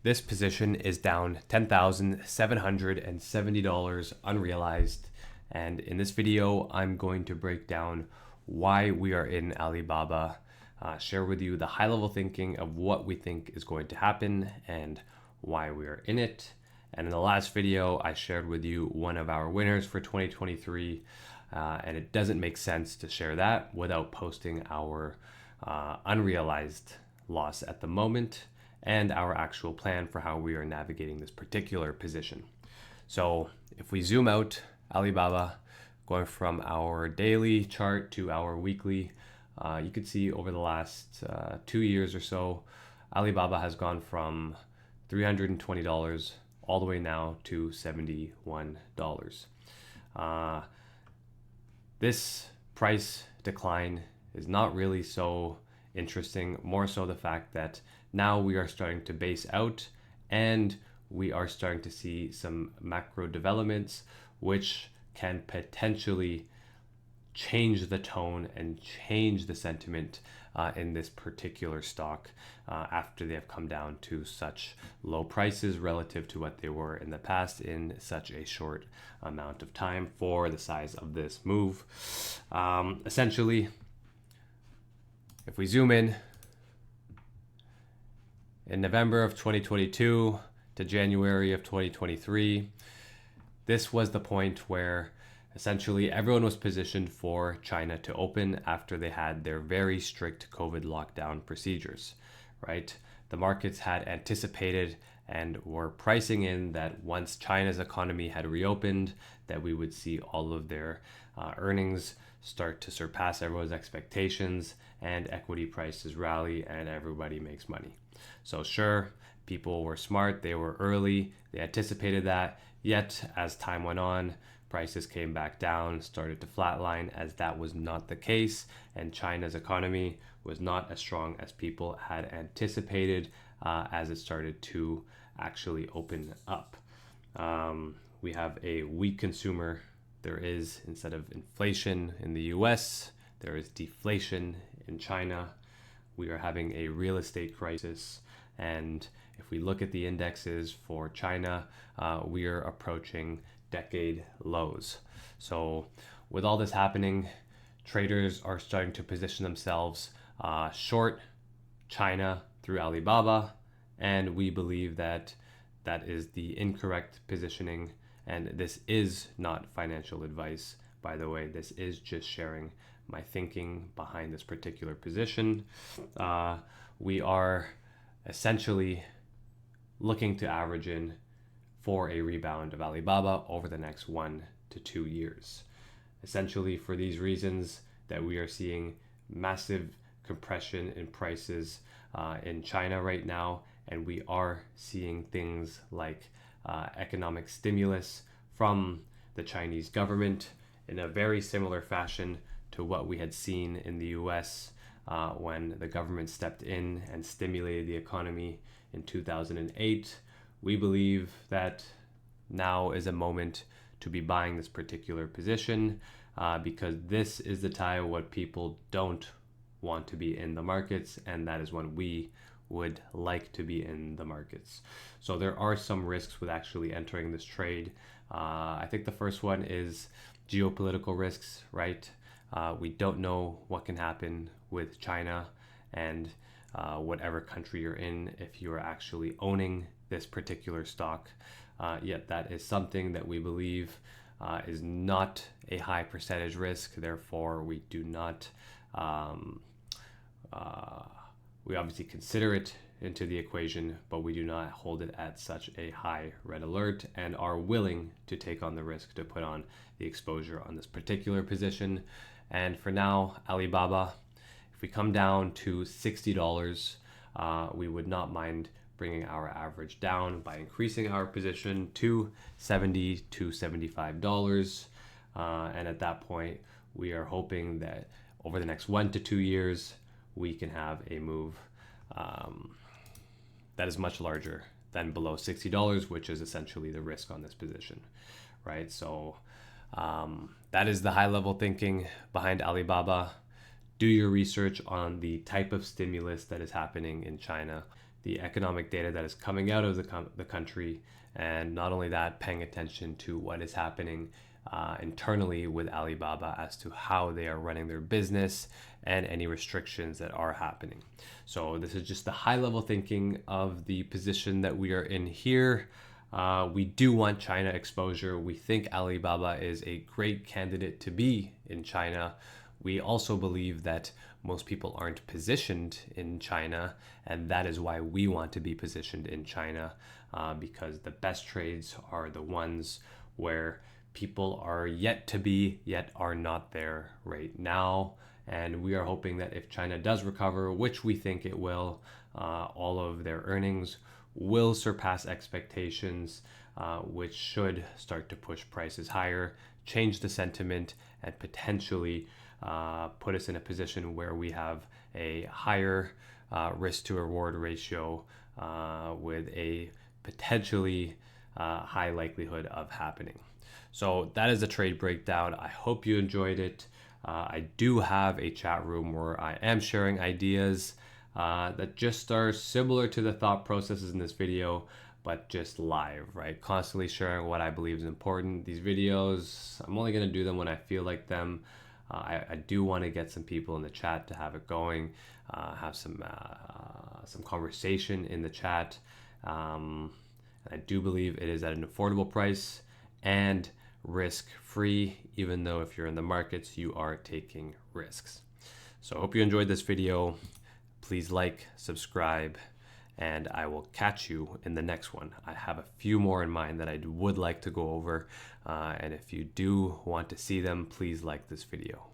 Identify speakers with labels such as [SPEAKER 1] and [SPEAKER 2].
[SPEAKER 1] This position is down $10,770 unrealized. And in this video, I'm going to break down why we are in Alibaba, share with you the high level thinking of what we think is going to happen and why we are in it. And in the last video, I shared with you one of our winners for 2023. And it doesn't make sense to share that without posting our unrealized loss at the moment and our actual plan for how we are navigating this particular position. So if we zoom out, Alibaba, going from our daily chart to our weekly, you can see over the last 2 years or so, Alibaba has gone from $320 all the way now to $71. This price decline is not really so interesting, more so the fact that now we are starting to base out and we are starting to see some macro developments which can potentially change the tone and change the sentiment in this particular stock after they have come down to such low prices relative to what they were in the past in such a short amount of time for the size of this move. Essentially, if we zoom in November of 2022 to January of 2023, this was the point where essentially everyone was positioned for China to open after they had their very strict COVID lockdown procedures, right? The markets had anticipated and were pricing in that once China's economy had reopened, that we would see all of their earnings start to surpass everyone's expectations and equity prices rally and everybody makes money. So sure, people were smart, they were early, they anticipated that, yet as time went on, prices came back down, started to flatline as that was not the case, and China's economy was not as strong as people had anticipated as it started to actually open up. We have a weak consumer. There is, instead of inflation in the US, there is deflation in China. We are having a real estate crisis. And if we look at the indexes for China, we are approaching decade lows. So with all this happening, traders are starting to position themselves short China through Alibaba. And we believe that that is the incorrect positioning. And this is not financial advice, by the way. This is just sharing my thinking behind this particular position. We are essentially looking to average in for a rebound of Alibaba over the next 1 to 2 years. Essentially for these reasons that we are seeing massive compression in prices in China right now, and we are seeing things like economic stimulus from the Chinese government in a very similar fashion to what we had seen in the US when the government stepped in and stimulated the economy in 2008. We believe that now is a moment to be buying this particular position because this is the time what people don't want to be in the markets, and that is when we would like to be in the markets. So there are some risks with actually entering this trade. I think the first one is geopolitical risks, right? We don't know what can happen with China and whatever country you're in if you are actually owning this particular stock. Yet that is something that we believe is not a high percentage risk. Therefore, we do not, we obviously consider it into the equation, but we do not hold it at such a high red alert and are willing to take on the risk to put on the exposure on this particular position. And for now, Alibaba, if we come down to $60, we would not mind bringing our average down by increasing our position to $70 to $75. And at that point, we are hoping that over the next 1 to 2 years, we can have a move that is much larger than below $60, which is essentially the risk on this position, right? So that is the high level thinking behind Alibaba. Do your research on the type of stimulus that is happening in China, the economic data that is coming out of the country, and not only that, paying attention to what is happening internally with Alibaba as to how they are running their business and any restrictions that are happening. So this is just the high level thinking of the position that we are in here. We do want China exposure. We think Alibaba is a great candidate to be in China. We also believe that most people aren't positioned in China, and that is why we want to be positioned in China, because the best trades are the ones where people are yet to be, yet are not there right now. And we are hoping that if China does recover, which we think it will, all of their earnings will surpass expectations, which should start to push prices higher, change the sentiment, and potentially put us in a position where we have a higher risk to reward ratio with a potentially high likelihood of happening. So that is a trade breakdown. I hope you enjoyed it. I do have a chat room where I am sharing ideas that just are similar to the thought processes in this video, but just live, right? Constantly sharing what I believe is important. These videos, I'm only going to do them when I feel like them. I do want to get some people in the chat to have it going, have some conversation in the chat. I do believe it is at an affordable price and risk-free, even though if you're in the markets, you are taking risks. So I hope you enjoyed this video. Please like, subscribe, and I will catch you in the next one. I have a few more in mind that I would like to go over, and if you do want to see them, please like this video.